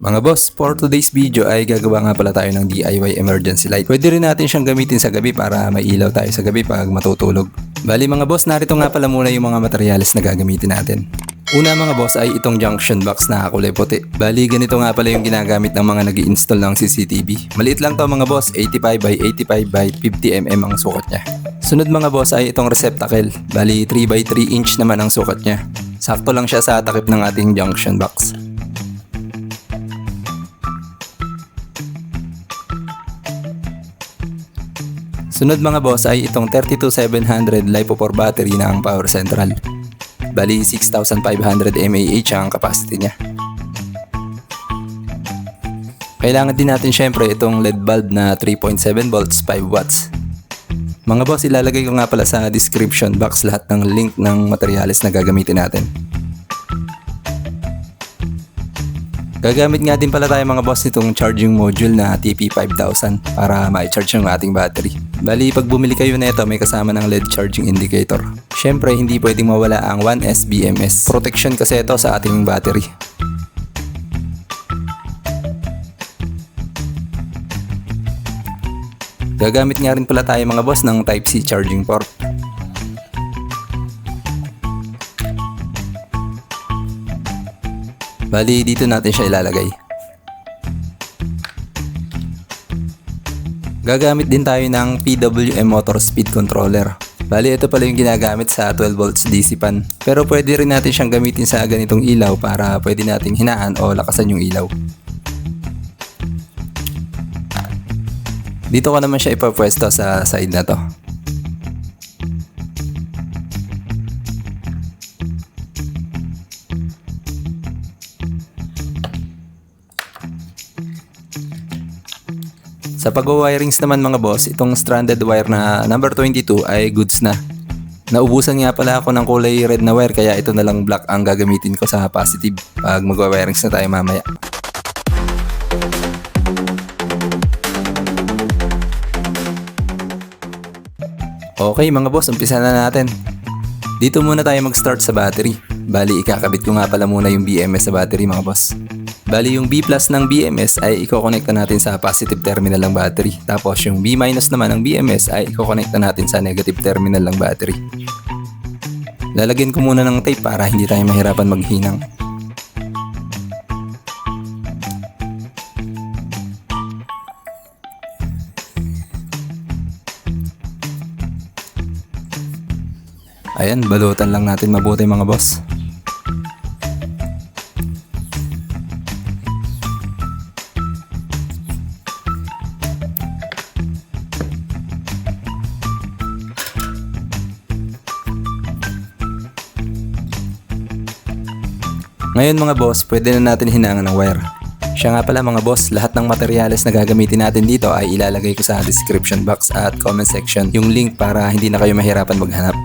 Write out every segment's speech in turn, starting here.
Mga boss, for today's video ay gagawa nga pala tayo ng DIY emergency light. Pwede rin natin siyang gamitin sa gabi para may ilaw tayo sa gabi pag matutulog. Bali mga boss, narito nga pala muna yung mga materyales na gagamitin natin. Una mga boss ay itong junction box na kulay puti. Bali ganito nga pala yung ginagamit ng mga nag-i-install ng CCTV. Maliit lang to mga boss, 85 by 85 by 50mm ang sukat niya. Sunod mga boss ay itong receptacle. Bali 3 by 3 inch naman ang sukat niya. Sakto lang siya sa takip ng ating junction box. Sunod mga boss ay itong 32700 LiPo4 battery na ang power central. Bali 6500 mAh ang capacity niya. Kailangan din natin syempre itong LED bulb na 3.7 volts 5 watts. Mga boss, ilalagay ko nga pala sa description box lahat ng link ng materyales na gagamitin natin. Gagamit nga din pala tayo mga boss nitong charging module na TP5000 para ma-charge yung ating battery. Bali pag bumili kayo nito may kasama ng LED charging indicator. Syempre hindi pwedeng mawala ang 1S BMS. Protection kasi ito sa ating battery. Gagamit nga rin pala tayo mga boss ng Type-C charging port. Bali dito natin siya ilalagay. Gagamit din tayo ng PWM motor speed controller. Bali ito pala yung ginagamit sa 12 volts DC fan. Pero pwede rin natin siyang gamitin sa ganitong ilaw para pwede nating hinaan o lakasan yung ilaw. Dito ko naman siya ipapwesto sa side na to. Sa pag-wirings naman mga boss, itong stranded wire na number 22 ay goods na. Naubusan nga pala ako ng kulay red na wire kaya ito na lang black ang gagamitin ko sa positive pag mag-wirings na tayo mamaya. Okay mga boss, umpisa na natin. Dito muna tayo mag-start sa battery. Bali ikakabit ko nga pala muna yung BMS sa battery mga boss. Bali yung B plus ng BMS ay i-connecta natin sa positive terminal ng battery. Tapos yung B minus naman ng BMS ay i-connecta natin sa negative terminal ng battery. Lalagyan ko muna ng tape para hindi tayo mahirapan maghinang. Ayan, balutan lang natin mabuti mga boss. Ngayon mga boss, pwede na natin hinangan ng wire. Siya nga pala mga boss, lahat ng materyales na gagamitin natin dito ay ilalagay ko sa description box at comment section yung link para hindi na kayo mahirapan maghanap.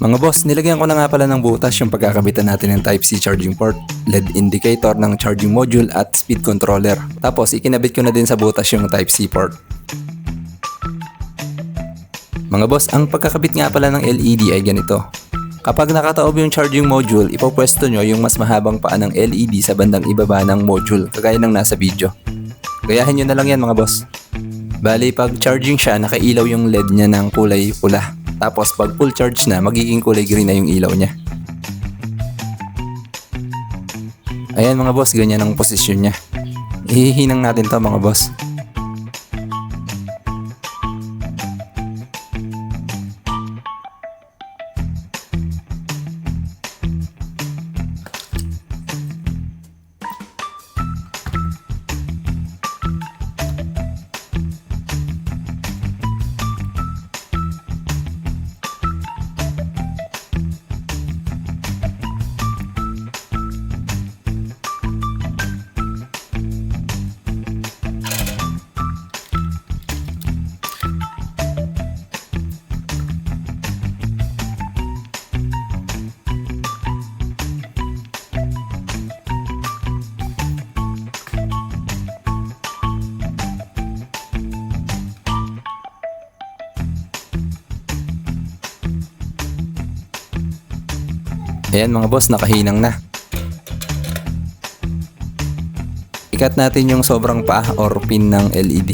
Mga boss, nilagyan ko na nga pala ng butas yung pagkakabitan natin ng Type-C charging port, LED indicator ng charging module at speed controller. Tapos ikinabit ko na din sa butas yung Type-C port. Mga boss, ang pagkakabit nga pala ng LED ay ganito. Kapag nakataob yung charging module, ipopwesto nyo yung mas mahabang paa ng LED sa bandang ibaba ng module, kagaya ng nasa video. Gayahin nyo na lang yan mga boss. Bali, pag charging siya, nakailaw yung LED niya ng kulay pula. Tapos pag full charge na, magiging kulay green na yung ilaw niya. Ayan mga boss, ganyan ang posisyon niya. Ihihinang natin to mga boss. Ayan mga boss, nakahinang na. Ikat natin yung sobrang paa or pin ng LED.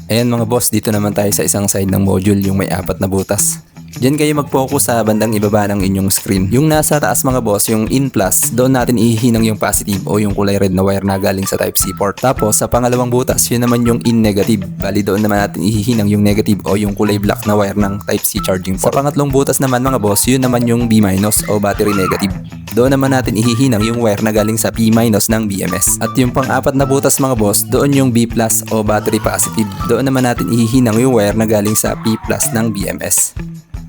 Ayan mga boss, dito naman tayo sa isang side ng module, yung may 4 na butas. Diyan kayo mag-focus sa bandang ibaba ng inyong screen. Yung nasa taas mga boss, yung in plus, doon natin ihihinang yung positive o yung kulay red na wire na galing sa Type-C port. Tapos sa pangalawang butas, yun naman yung in negative. Bali doon naman natin ihihinang yung negative o yung kulay black na wire ng Type-C charging port. Sa pangatlong butas naman mga boss, yun naman yung B- o battery negative. Doon naman natin ihihinang yung wire na galing sa P- ng BMS. At yung pang-apat na butas mga boss, doon yung B+ o battery positive. Doon naman natin ihihinang yung wire na galing sa P+ ng BMS.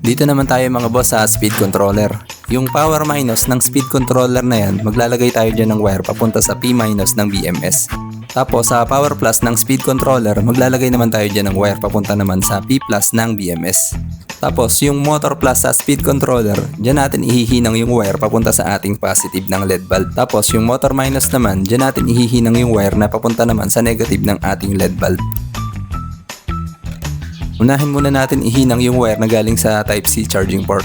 Dito naman tayo mga boss sa speed controller. Yung power minus ng speed controller na yan, maglalagay tayo dyan ng wire papunta sa P- ng BMS. Tapos sa power plus ng speed controller, maglalagay naman tayo dyan ng wire papunta naman sa P+ ng BMS. Tapos yung motor plus sa speed controller, dyan natin ihihinang yung wire papunta sa ating positive ng LED bulb. Tapos yung motor minus naman, dyan natin ihihinang yung wire na papunta naman sa negative ng ating LED bulb. Unahin muna natin ihinang yung wire na galing sa Type-C charging port.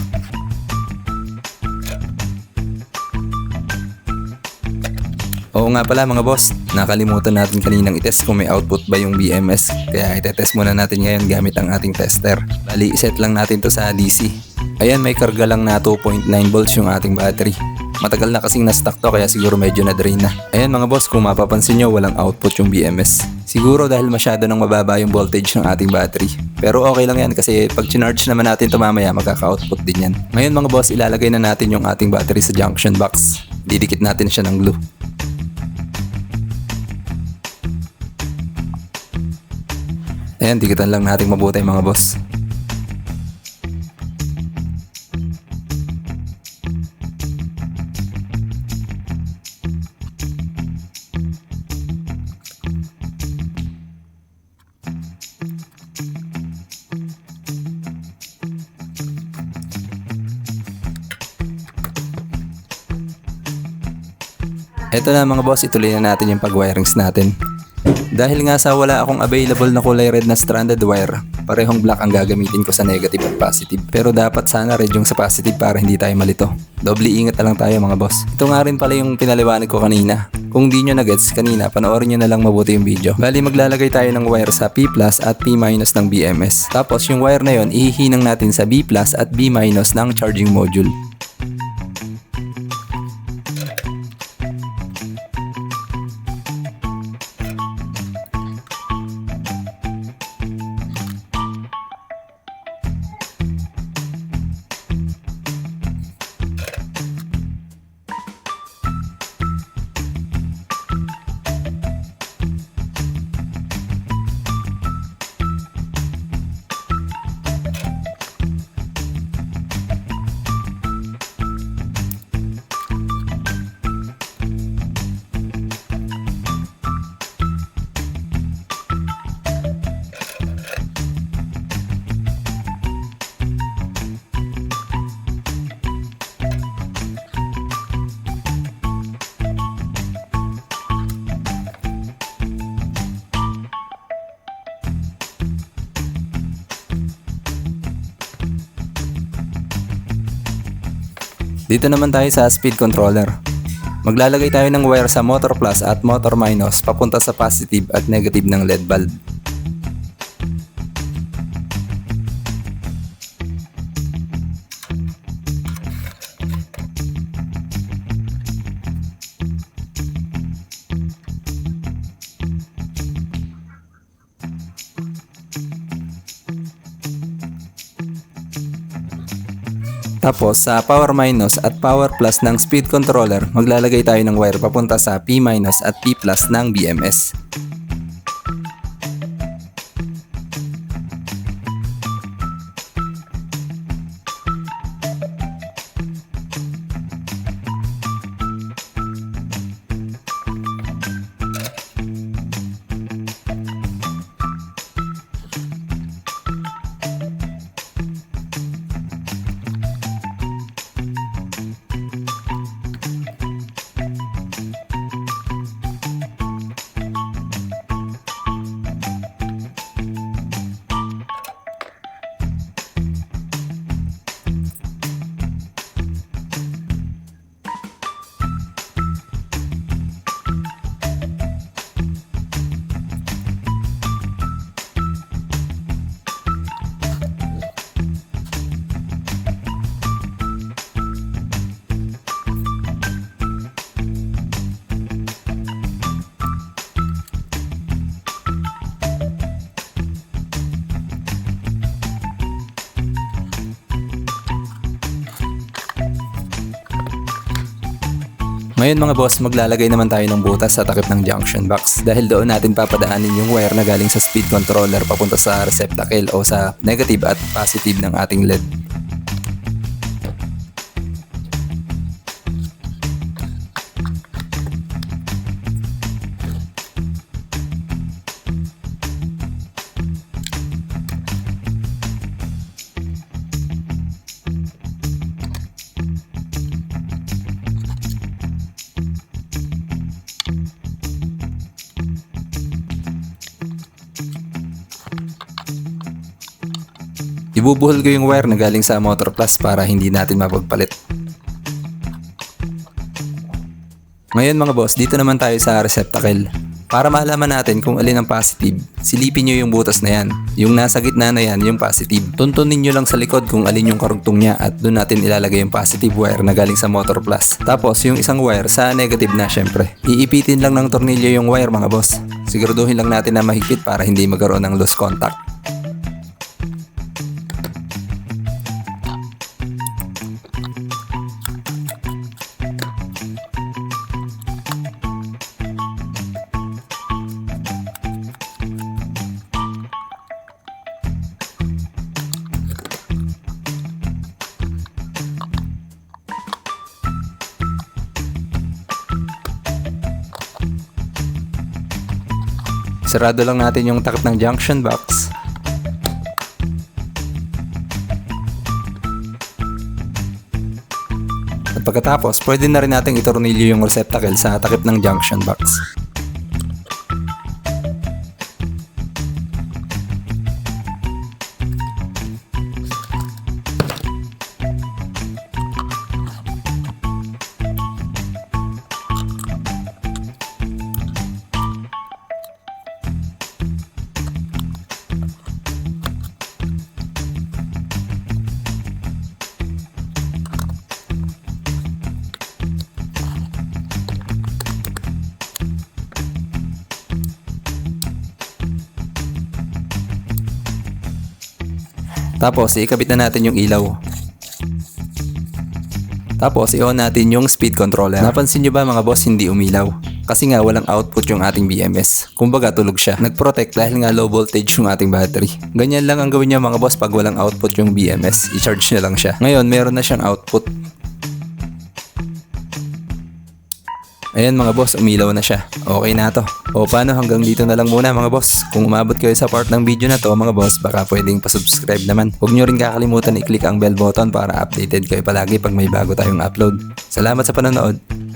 Oo nga pala mga boss, nakalimutan natin kaninang itest kung may output ba yung BMS. Kaya itetest muna natin ngayon gamit ang ating tester. Bali, iset lang natin to sa DC. Ayan, may karga lang na 2.9 volts yung ating battery. Matagal na kasing na-stock to kaya siguro medyo na-drain na. Ayan mga boss, kung mapapansin nyo, walang output yung BMS. Siguro dahil masyado nang mababa yung voltage ng ating battery. Pero okay lang yan kasi pag chinarge naman natin ito mamaya, magkaka-output din yan. Ngayon mga boss, ilalagay na natin yung ating battery sa junction box. Didikit natin siya ng glue. Ayan, dikitan lang natin mabuti mga boss. Eto na mga boss, ituloy na natin yung pag-wirings natin. Dahil nga sa wala akong available na kulay red na stranded wire, parehong black ang gagamitin ko sa negative at positive. Pero dapat sana red yung sa positive para hindi tayo malito. Doble ingat na lang tayo mga boss. Ito nga rin pala yung pinaliwanag ko kanina. Kung di nyo na-gets kanina, panoorin nyo na lang mabuti yung video. Bali maglalagay tayo ng wire sa P+ at P- ng BMS. Tapos yung wire na yon ihihinang natin sa B+ at B- ng charging module. Dito naman tayo sa speed controller. Maglalagay tayo ng wire sa motor plus at motor minus papunta sa positive at negative ng LED bulb. Tapos sa power minus at power plus ng speed controller, maglalagay tayo ng wire papunta sa P- at P+ ng BMS. Ngayon mga boss, maglalagay naman tayo ng butas sa takip ng junction box dahil doon natin papadaanin yung wire na galing sa speed controller papunta sa receptacle o sa negative at positive ng ating LED. Ibubuhol ko yung wire na galing sa motor plus para hindi natin mapagpalit. Ngayon mga boss, dito naman tayo sa receptacle. Para malaman natin kung alin ang positive, silipin nyo yung butas na yan. Yung nasa gitna na yan, yung positive. Tuntunin nyo lang sa likod kung alin yung karugtong niya at doon natin ilalagay yung positive wire na galing sa motor plus. Tapos yung isang wire sa negative na syempre. Iipitin lang ng tornilyo yung wire mga boss. Siguraduhin lang natin na mahigpit para hindi magkaroon ng loose contact. Sarado lang natin yung takip ng junction box. At pagkatapos, pwede na rin natin itornilyo yung receptacle sa takip ng junction box. Tapos, ikabit na natin yung ilaw. Tapos, i-on natin yung speed controller. Napansin nyo ba mga boss, hindi umilaw? Kasi nga walang output yung ating BMS. Kumbaga tulog siya. Nag-protect dahil nga low voltage yung ating battery. Ganyan lang ang gawin niya mga boss pag walang output yung BMS. I-charge na lang siya. Ngayon, meron na siyang output. Ayan mga boss, umilaw na siya. Okay na to. O paano, hanggang dito na lang muna mga boss. Kung umabot kayo sa part ng video na to mga boss, baka pwedeng pasubscribe naman. Huwag nyo rin kakalimutan i-click ang bell button para updated kayo palagi pag may bago tayong upload. Salamat sa panonood.